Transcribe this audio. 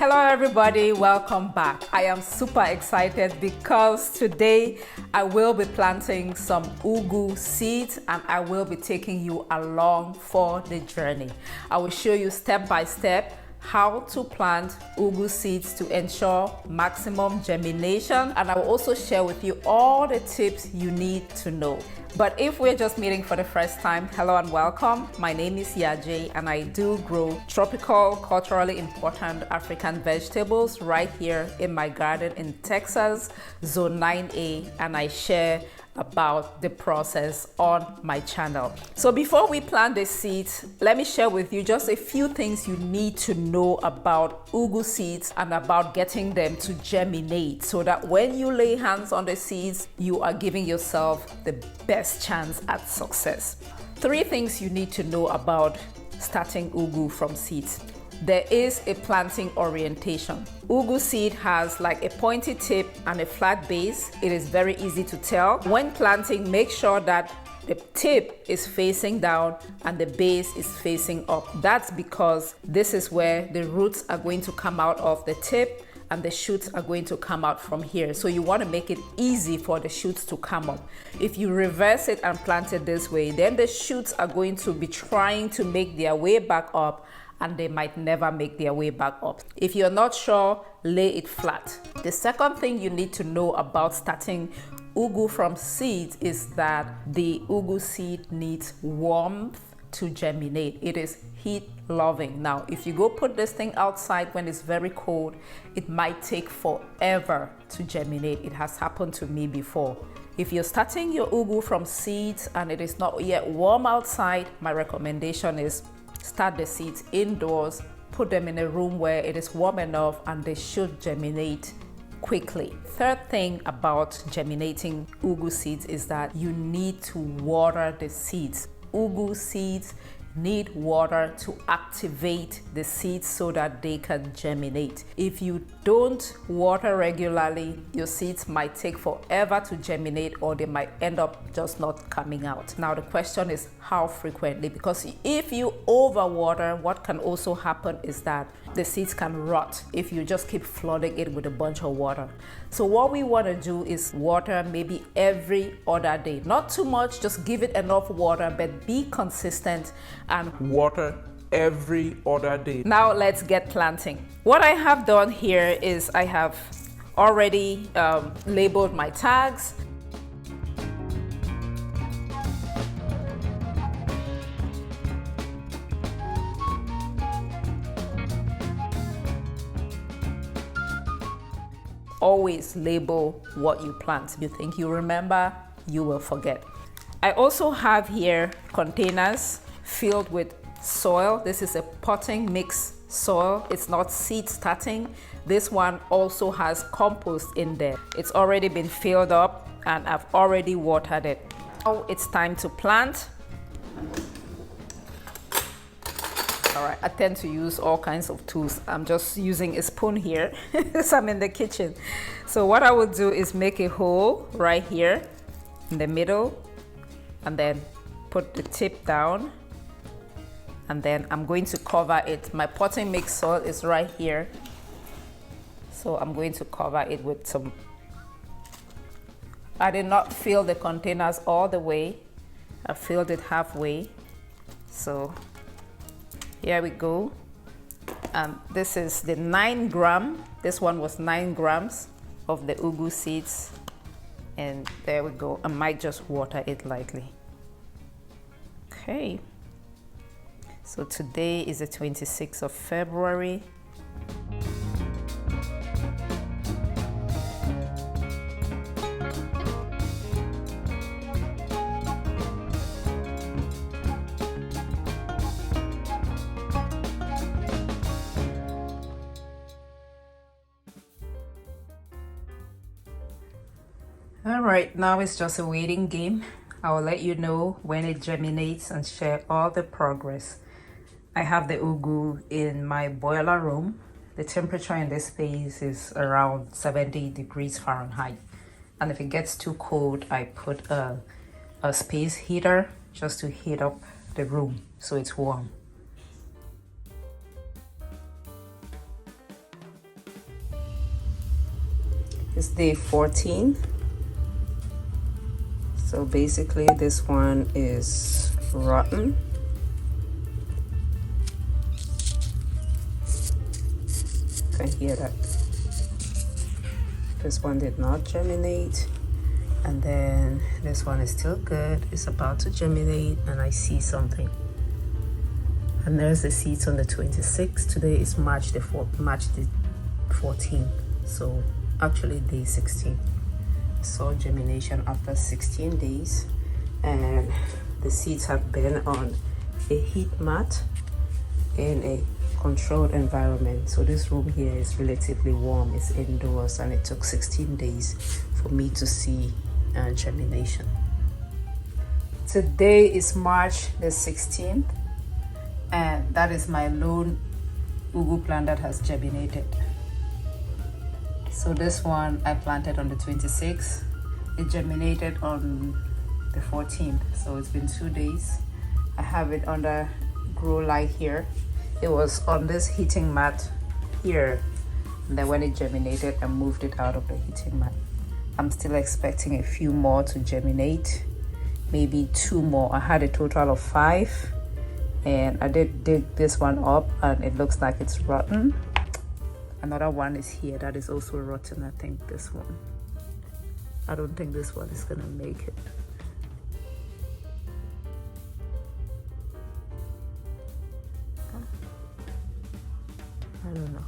Hello everybody, welcome back. I am super excited because today I will be planting some ugu seeds and I will be taking you along for the journey. I will show you step by step how to plant ugu seeds to ensure maximum germination, and I will also share with you all the tips you need to know. But if we're just meeting for the first time, hello and welcome. My name is YAJE'S and I do grow tropical, culturally important African vegetables right here in my garden in Texas, Zone 9A, and I share about the process on my channel. So before we plant the seeds, let me share with you just a few things you need to know about ugu seeds and about getting them to germinate so that when you lay hands on the seeds, you are giving yourself the best chance at success. 3 things you need to know about starting ugu from seeds. There is a planting orientation. Ugu seed has like a pointy tip and a flat base. It is very easy to tell. When planting, make sure that the tip is facing down and the base is facing up. That's because this is where the roots are going to come out of the tip and the shoots are going to come out from here. So you want to make it easy for the shoots to come up. If you reverse it and plant it this way, then the shoots are going to be trying to make their way back up and they might never make their way back up. If you're not sure, lay it flat. The second thing you need to know about starting ugu from seeds is that the ugu seed needs warmth to germinate. It is heat loving. Now, if you go put this thing outside when it's very cold, it might take forever to germinate. It has happened to me before. If you're starting your ugu from seeds and it is not yet warm outside, my recommendation is start the seeds indoors, put them in a room where it is warm enough and they should germinate quickly. Third thing about germinating ugu seeds is that you need to water the seeds. Ugu seeds need water to activate the seeds so that they can germinate. If you don't water regularly, your seeds might take forever to germinate or they might end up just not coming out. Now the question is how frequently, because if you overwater, what can also happen is that the seeds can rot if you just keep flooding it with a bunch of water. So what we want to do is water maybe every other day. Not too much, just give it enough water, but be consistent and water every other day. Now let's get planting. What I have done here is I have already labeled my tags. Always label what you plant. If you think you remember, you will forget. I also have here containers filled with soil. This is a potting mix soil. It's not seed starting. This one also has compost in there. It's already been filled up and I've already watered it. Now it's time to plant. All right, I tend to use all kinds of tools. I'm just using a spoon here because I'm in the kitchen. So what I would do is make a hole right here in the middle and then put the tip down. And then I'm going to cover it. My potting mix soil is right here. So I'm going to cover it with some. I did not fill the containers all the way. I filled it halfway. So here we go. And this is the 9 gram. This one was 9 grams of the ugu seeds. And there we go. I might just water it lightly. Okay. So today is the 26th of February. All right, now it's just a waiting game. I will let you know when it germinates and share all the progress. I have the ugu in my boiler room. The temperature in this space is around 70 degrees Fahrenheit. And if it gets too cold, I put a space heater just to heat up the room so it's warm. It's day 14. So basically this one is rotten. You can hear that. This one did not germinate. And then this one is still good. It's about to germinate, and I see something. And there's the seeds on the 26th. Today is March the 14th. So actually day 16. Saw germination after 16 days, and the seeds have been on a heat mat in a controlled environment. So this room here is relatively warm. It's indoors, and it took 16 days for me to see germination. Today is March the 16th, and that is my lone ugu plant that has germinated. So this one I planted on the 26th. It germinated on the 14th. So it's been 2 days. I have it under grow light here. It was on this heating mat here. And then when it germinated, I moved it out of the heating mat. I'm still expecting a few more to germinate. Maybe 2 more. I had a total of 5. And I did dig this one up, and it looks like it's rotten. Another one is here that is also rotten. I think this one. I don't think this one is gonna make it. I don't know.